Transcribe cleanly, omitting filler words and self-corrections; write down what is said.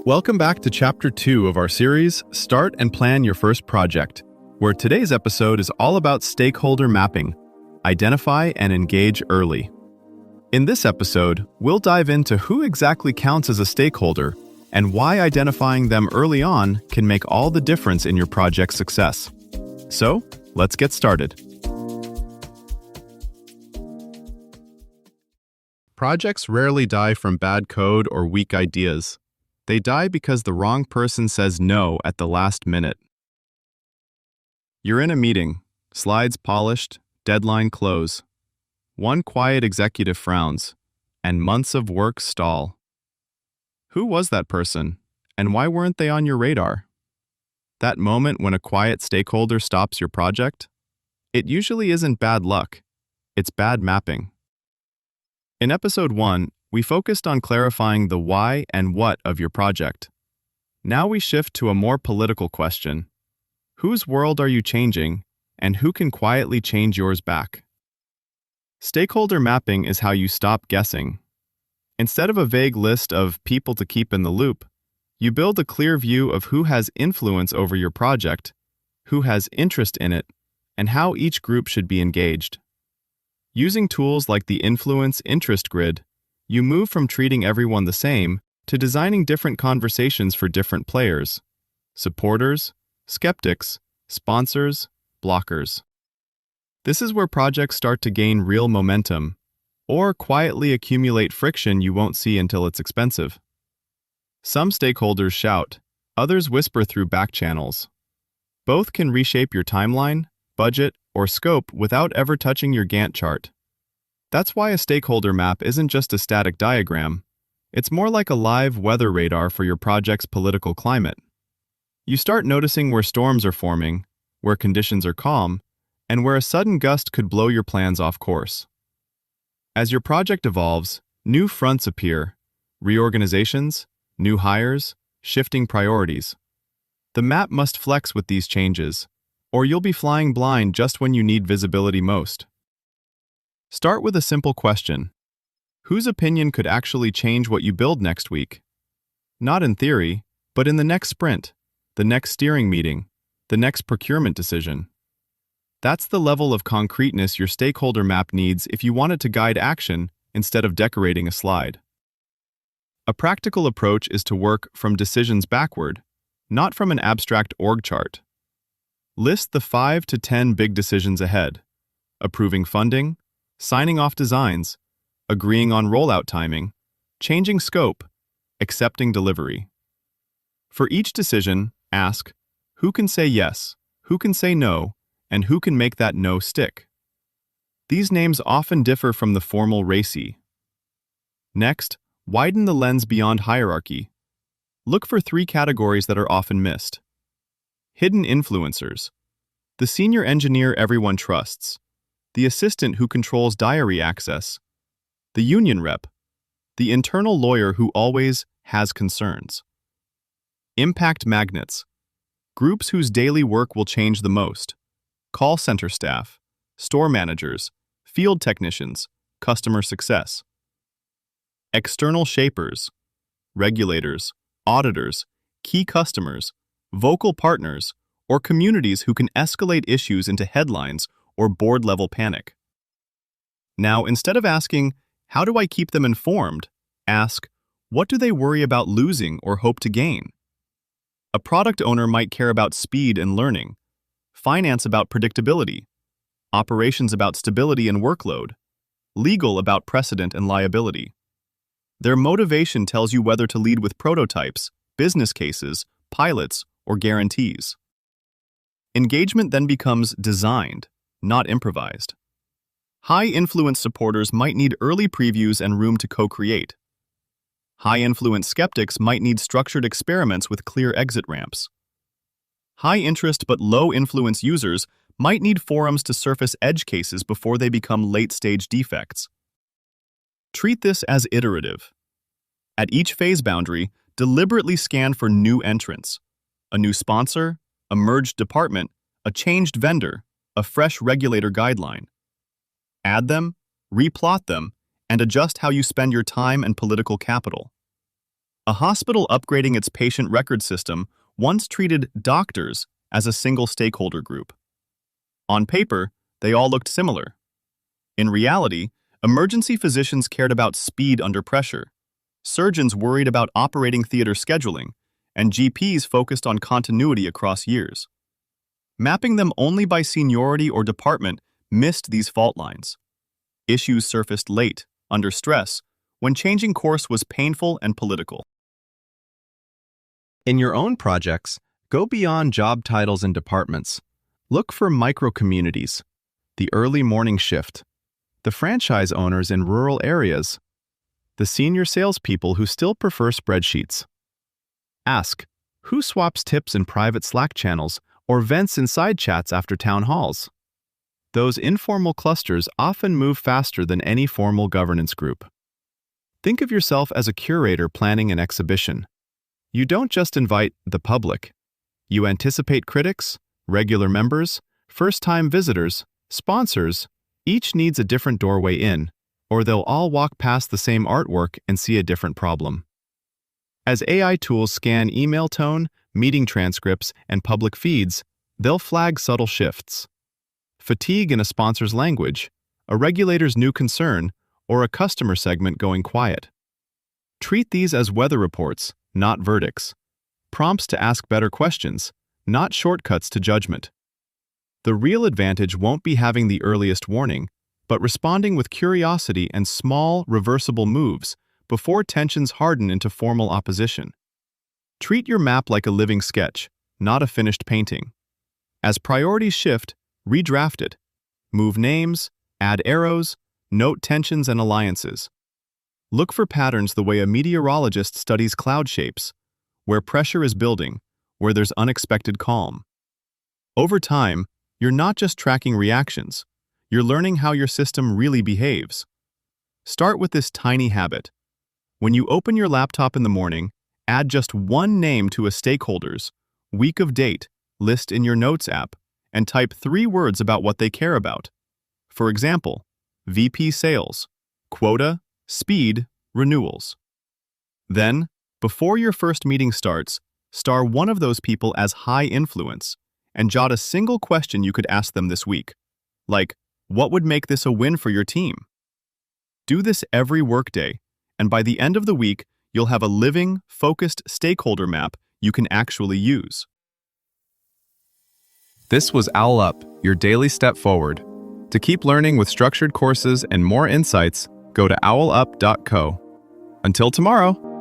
Welcome back to Chapter 2 of our series, Start and Plan Your First Project, where today's episode is all about stakeholder mapping. Identify and engage early. In this episode, we'll dive into who exactly counts as a stakeholder and why identifying them early on can make all the difference in your project's success. So, let's get started. Projects rarely die from bad code or weak ideas. They die because the wrong person says no at the last minute. You're in a meeting, slides polished, deadline close. One quiet executive frowns, and months of work stall. Who was that person, and why weren't they on your radar? That moment when a quiet stakeholder stops your project? It usually isn't bad luck, it's bad mapping. In Episode 1, we focused on clarifying the why and what of your project. Now we shift to a more political question. Whose world are you changing, and who can quietly change yours back? Stakeholder mapping is how you stop guessing. Instead of a vague list of people to keep in the loop, you build a clear view of who has influence over your project, who has interest in it, and how each group should be engaged. Using tools like the Influence Interest Grid, you move from treating everyone the same to designing different conversations for different players: supporters, skeptics, sponsors, blockers. This is where projects start to gain real momentum, or quietly accumulate friction you won't see until it's expensive. Some stakeholders shout, others whisper through back channels. Both can reshape your timeline, budget, or scope without ever touching your Gantt chart. That's why a stakeholder map isn't just a static diagram. It's more like a live weather radar for your project's political climate. You start noticing where storms are forming, where conditions are calm, and where a sudden gust could blow your plans off course. As your project evolves, new fronts appear: reorganizations, new hires, shifting priorities. The map must flex with these changes, or you'll be flying blind just when you need visibility most. Start with a simple question. Whose opinion could actually change what you build next week? Not in theory, but in the next sprint, the next steering meeting, the next procurement decision. That's the level of concreteness your stakeholder map needs if you want it to guide action instead of decorating a slide. A practical approach is to work from decisions backward, not from an abstract org chart. List the 5 to 10 big decisions ahead: approving funding, signing off designs, agreeing on rollout timing, changing scope, accepting delivery. For each decision, ask, who can say yes, who can say no, and who can make that no stick? These names often differ from the formal RACI. Next, widen the lens beyond hierarchy. Look for 3 categories that are often missed. Hidden influencers: the senior engineer everyone trusts, the assistant who controls diary access, the union rep, the internal lawyer who always has concerns. Impact magnets: groups whose daily work will change the most: call center staff, store managers, field technicians, customer success. External shapers: regulators, auditors, key customers, vocal partners, or communities who can escalate issues into headlines or board-level panic. Now, instead of asking, how do I keep them informed? Ask, what do they worry about losing or hope to gain? A product owner might care about speed and learning, finance about predictability, operations about stability and workload, legal about precedent and liability. Their motivation tells you whether to lead with prototypes, business cases, pilots, or guarantees. Engagement then becomes designed, not improvised. High-influence supporters might need early previews and room to co-create. High-influence skeptics might need structured experiments with clear exit ramps. High-interest but low-influence users might need forums to surface edge cases before they become late-stage defects. Treat this as iterative. At each phase boundary, deliberately scan for new entrants: a new sponsor, a merged department, a changed vendor, a fresh regulator guideline. Add them, replot them, and adjust how you spend your time and political capital. A hospital upgrading its patient record system once treated doctors as a single stakeholder group. On paper, they all looked similar. In reality, emergency physicians cared about speed under pressure, surgeons worried about operating theater scheduling, and GPs focused on continuity across years. Mapping them only by seniority or department missed these fault lines. Issues surfaced late, under stress, when changing course was painful and political. In your own projects, go beyond job titles and departments. Look for micro-communities, the early morning shift, the franchise owners in rural areas, the senior salespeople who still prefer spreadsheets. Ask, who swaps tips in private Slack channels or vents in side chats after town halls? Those informal clusters often move faster than any formal governance group. Think of yourself as a curator planning an exhibition. You don't just invite the public. You anticipate critics, regular members, first-time visitors, sponsors. Each needs a different doorway in, or they'll all walk past the same artwork and see a different problem. As AI tools scan email tone, meeting transcripts, and public feeds, they'll flag subtle shifts. Fatigue in a sponsor's language, a regulator's new concern, or a customer segment going quiet. Treat these as weather reports, not verdicts. Prompts to ask better questions, not shortcuts to judgment. The real advantage won't be having the earliest warning, but responding with curiosity and small, reversible moves before tensions harden into formal opposition. Treat your map like a living sketch, not a finished painting. As priorities shift, redraft it. Move names, add arrows, note tensions and alliances. Look for patterns the way a meteorologist studies cloud shapes, where pressure is building, where there's unexpected calm. Over time, you're not just tracking reactions, you're learning how your system really behaves. Start with this tiny habit. When you open your laptop in the morning, add just one name to a stakeholder's week of date list in your Notes app and type 3 words about what they care about. For example, VP Sales, Quota, Speed, Renewals. Then, before your first meeting starts, star one of those people as high influence and jot a single question you could ask them this week, like, what would make this a win for your team? Do this every workday, and by the end of the week, you'll have a living, focused stakeholder map you can actually use. This was Owl Up, your daily step forward. To keep learning with structured courses and more insights, go to owlup.co. Until tomorrow!